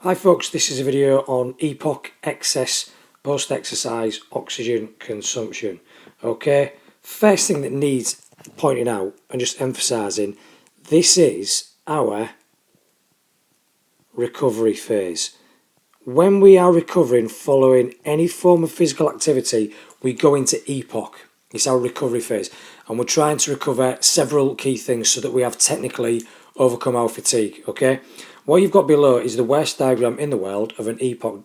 Hi folks, this is a video on Epoc excess post-exercise oxygen consumption. Okay, first thing that needs pointing out and just emphasising, this is our recovery phase. When we are recovering following any form of physical activity, we go into Epoc. It's our recovery phase, and we're trying to recover several key things so that we have technically overcome our fatigue. Okay, what you've got below is the worst diagram in the world of an epoch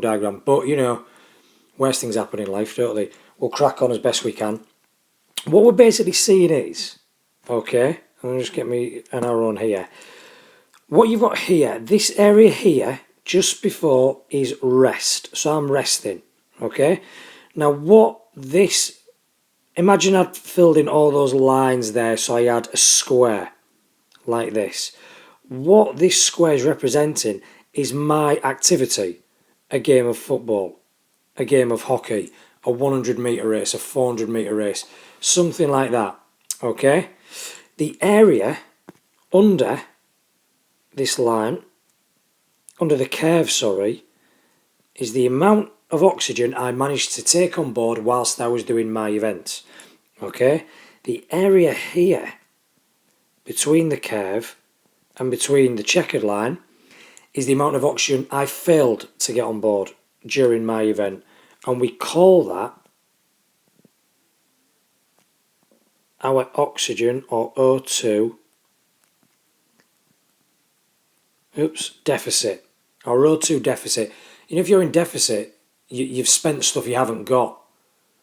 diagram, but you know, worst things happen in life, don't they? We'll crack on as best we can. What we're basically seeing is, okay, I'm gonna just get me an arrow on here. What you've got here, this area here, just before is rest. So I'm resting, okay? Now what this, imagine I'd filled in all those lines there, so I had a square like this. What this square is representing is my activity. A game of football, a game of hockey, a 100 metre race, a 400 metre race, something like that, okay? The area under this line, under the curve, sorry, is the amount of oxygen I managed to take on board whilst I was doing my event. Okay, the area here between the curve and between the checkered line is the amount of oxygen I failed to get on board during my event, and we call that our oxygen, or O2 deficit, or O2 deficit. You know, if you're in deficit, you've spent stuff you haven't got,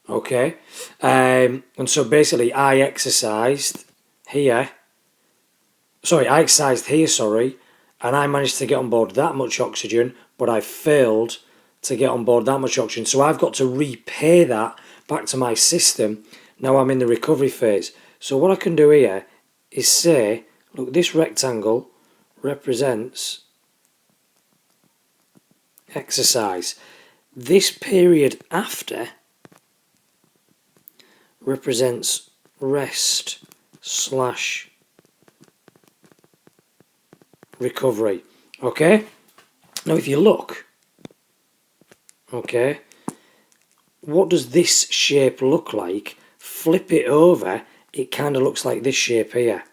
okay? And so basically I exercised here, and I managed to get on board that much oxygen, but I failed to get on board that much oxygen. So I've got to repay that back to my system. Now I'm in the recovery phase. So what I can do here is say, look, this rectangle represents exercise. This period after represents rest slash recovery. Okay, now if you look, okay, what does this shape look like? Flip it over, it kind of looks like this shape here.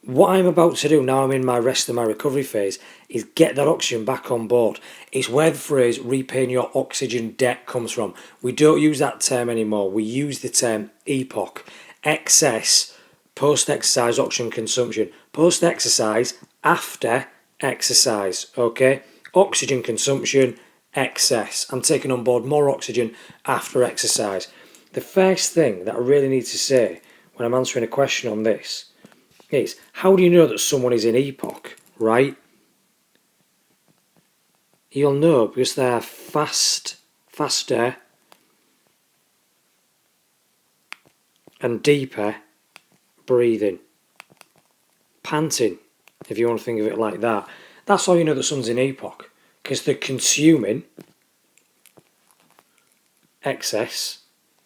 What I'm about to do now I'm in my rest and my recovery phase is get that oxygen back on board. It's where the phrase repaying your oxygen debt comes from. We don't use that term anymore. We use the term Epoc, excess post-exercise oxygen consumption. Post-exercise, after exercise, okay? Oxygen consumption, excess. I'm taking on board more oxygen after exercise. The first thing that I really need to say when I'm answering a question on this is, how do you know that someone is in Epoc, right? You'll know because they're faster and deeper breathing. Panting, if you want to think of it like that. That's how you know that someone's in Epoc, because they're consuming excess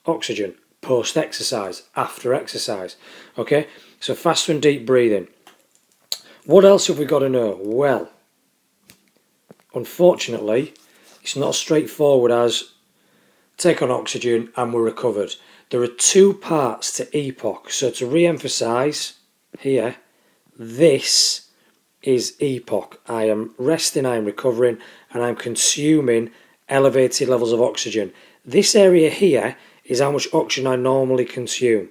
oxygen post-exercise, after exercise. Okay, so faster and deep breathing. What else have we got to know? Well, unfortunately, it's not as straightforward as take on oxygen and we're recovered. There are two parts to Epoc. So to re-emphasise here, this is Epoc. I am resting, I am recovering, and I'm consuming elevated levels of oxygen. This area here is how much oxygen I normally consume.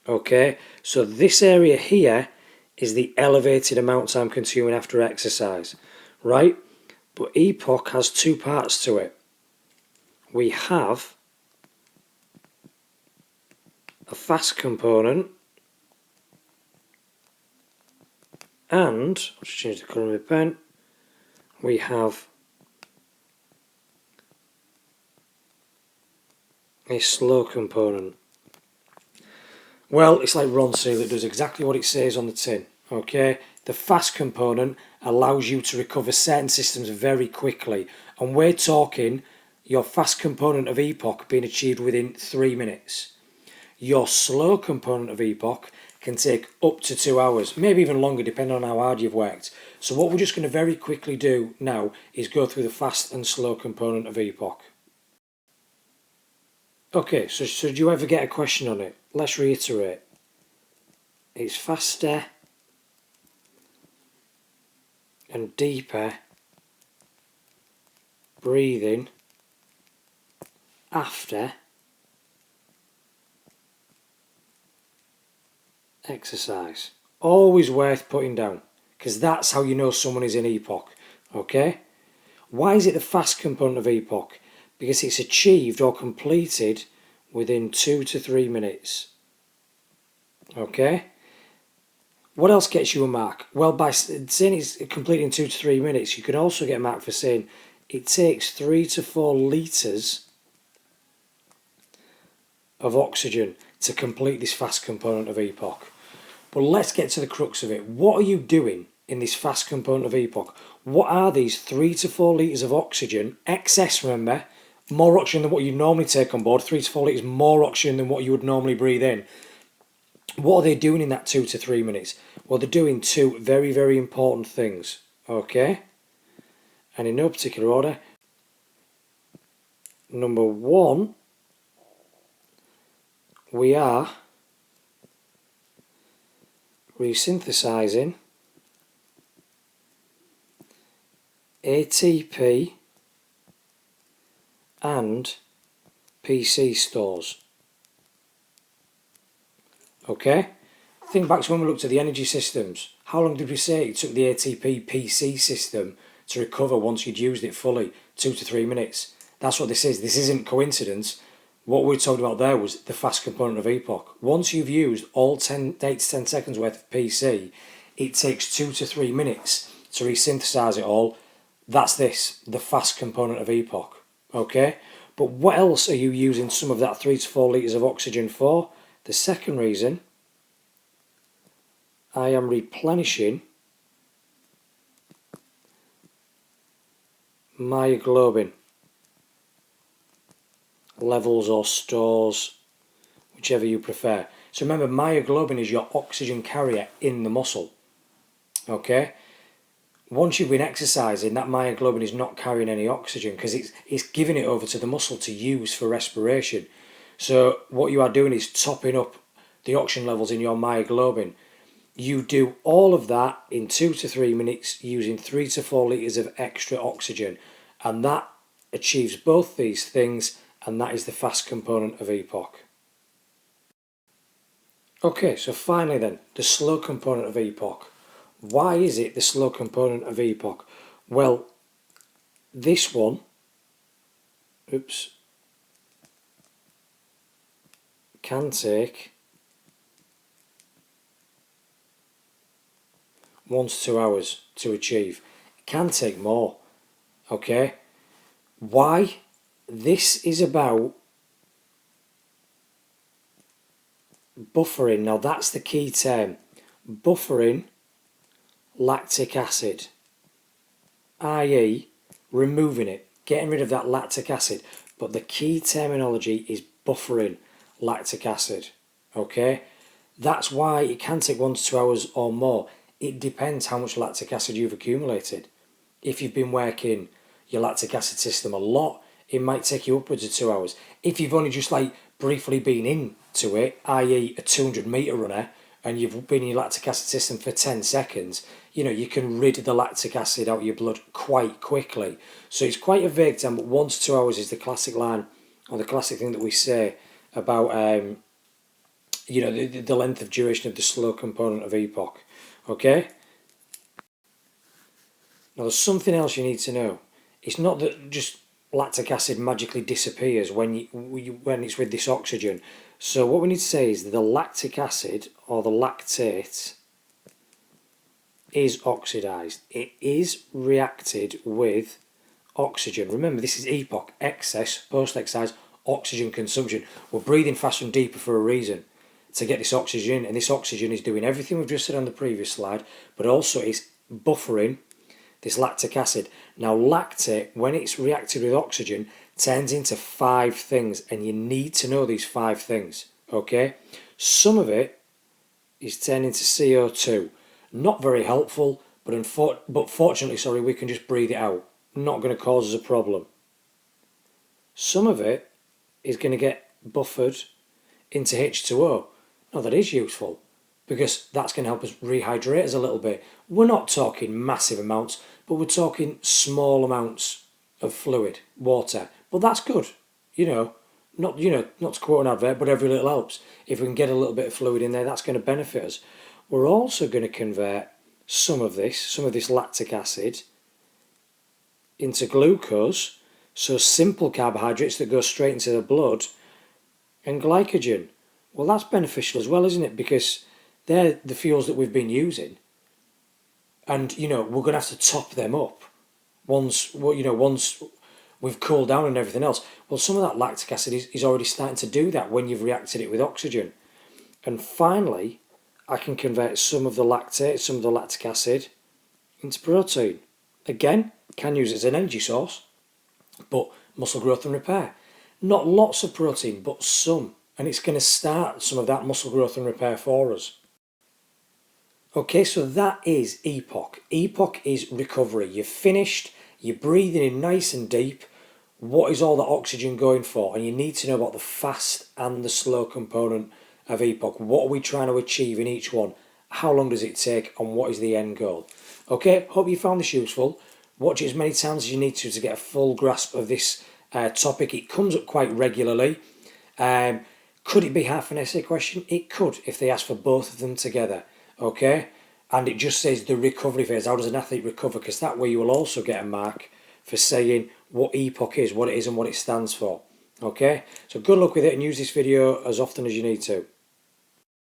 Okay, so this area here is the elevated amounts I'm consuming after exercise, right? But Epoc has two parts to it. We have a fast component, and I'll just change the colour of my pen. We have a slow component. Well, it's like Ron Seal, it does exactly what it says on the tin. Okay, the fast component allows you to recover certain systems very quickly, and we're talking your fast component of Epoc being achieved within 3 minutes. Your slow component of Epoc can take up to 2 hours, maybe even longer depending on how hard you've worked. So what we're just going to very quickly do now is go through the fast and slow component of Epoc. Okay, so did you ever get a question on it? Let's reiterate. It's faster and deeper breathing after exercise. Always worth putting down, because that's how you know someone is in Epoc. Okay? Why is it the fast component of Epoc? Because it's achieved or completed within 2 to 3 minutes. Okay? What else gets you a mark? Well, by saying it's complete in 2 to 3 minutes, you can also get a mark for saying it takes 3 to 4 litres of oxygen to complete this fast component of Epoc. But let's get to the crux of it. What are you doing in this fast component of Epoc? What are these 3 to 4 litres of oxygen? Excess, remember, more oxygen than what you normally take on board. 3 to 4 litres more oxygen than what you would normally breathe in. What are they doing in that 2 to 3 minutes? Well, they're doing two very, very important things. Okay? And in no particular order. Number one, we are resynthesizing ATP and PC stores. Okay? Think back to when we looked at the energy systems. How long did we say it took the ATP PC system to recover once you'd used it fully? 2 to 3 minutes. That's what this is. This isn't coincidence. What we talked about there was the fast component of Epoc. Once you've used all 8 to 10 seconds worth of PC, it takes 2 to 3 minutes to resynthesize it all. That's this, the fast component of Epoc. Okay? But what else are you using some of that 3 to 4 litres of oxygen for? The second reason, I am replenishing myoglobin levels or stores, whichever you prefer. So remember, myoglobin is your oxygen carrier in the muscle. Okay? Once you've been exercising, that myoglobin is not carrying any oxygen because it's giving it over to the muscle to use for respiration. So what you are doing is topping up the oxygen levels in your myoglobin. You do all of that in 2 to 3 minutes using 3 to 4 litres of extra oxygen. And that achieves both these things, and that is the fast component of Epoc. Okay, so finally then, the slow component of Epoc. Why is it the slow component of Epoc? Well, this one, can take 1 to 2 hours to achieve. It can take more. Okay? Why? This is about buffering. Now that's the key term. Buffering lactic acid, i.e. removing it, getting rid of that lactic acid. But the key terminology is buffering lactic acid. Okay? That's why it can take 1 to 2 hours or more. It depends how much lactic acid you've accumulated. If you've been working your lactic acid system a lot, it might take you upwards of 2 hours. If you've only just briefly been into it, i.e. a 200 metre runner, and you've been in your lactic acid system for 10 seconds, you can rid the lactic acid out of your blood quite quickly. So it's quite a vague term, but 1 to 2 hours is the classic line, or the classic thing that we say about the length of duration of the slow component of Epoc. Okay? Now there's something else you need to know. It's not that just lactic acid magically disappears when it's with this oxygen. So what we need to say is the lactic acid, or the lactate, is oxidized. It is reacted with oxygen. Remember, this is Epoc, excess, post-exercise, oxygen consumption. We're breathing faster and deeper for a reason, to get this oxygen, and this oxygen is doing everything we've just said on the previous slide, but also it's buffering this lactic acid. Now lactate, when it's reacted with oxygen, turns into 5 things, and you need to know these 5 things. Okay? Some of it is turning to CO2. Not very helpful, but fortunately, we can just breathe it out. Not going to cause us a problem. Some of it is going to get buffered into H2O. Now that is useful, because that's going to help us rehydrate us a little bit. We're not talking massive amounts, but we're talking small amounts of fluid, water. But that's good, not to quote an advert, but every little helps. If we can get a little bit of fluid in there, that's going to benefit us. We're also going to convert some of this lactic acid into glucose, so simple carbohydrates that go straight into the blood, and glycogen. Well, that's beneficial as well, isn't it? Because they're the fuels that we've been using, and we're going to have to top them up once we've cooled down and everything else. Well, some of that lactic acid is already starting to do that when you've reacted it with oxygen. And finally, I can convert some of the lactate, some of the lactic acid, into protein. Again, can use it as an energy source, but muscle growth and repair. Not lots of protein, but some. And it's going to start some of that muscle growth and repair for us. Okay, so that is Epoc. Epoc is recovery. You're finished, you're breathing in nice and deep. What is all that oxygen going for? And you need to know about the fast and the slow component of Epoc. What are we trying to achieve in each one? How long does it take? And what is the end goal? Okay, hope you found this useful. Watch it as many times as you need to get a full grasp of this topic. It comes up quite regularly. Could it be half an essay question? It could, if they ask for both of them together. Okay, and it just says the recovery phase. How does an athlete recover? Because that way you will also get a mark for saying what Epoc is, what it is and what it stands for. Okay, so good luck with it and use this video as often as you need to.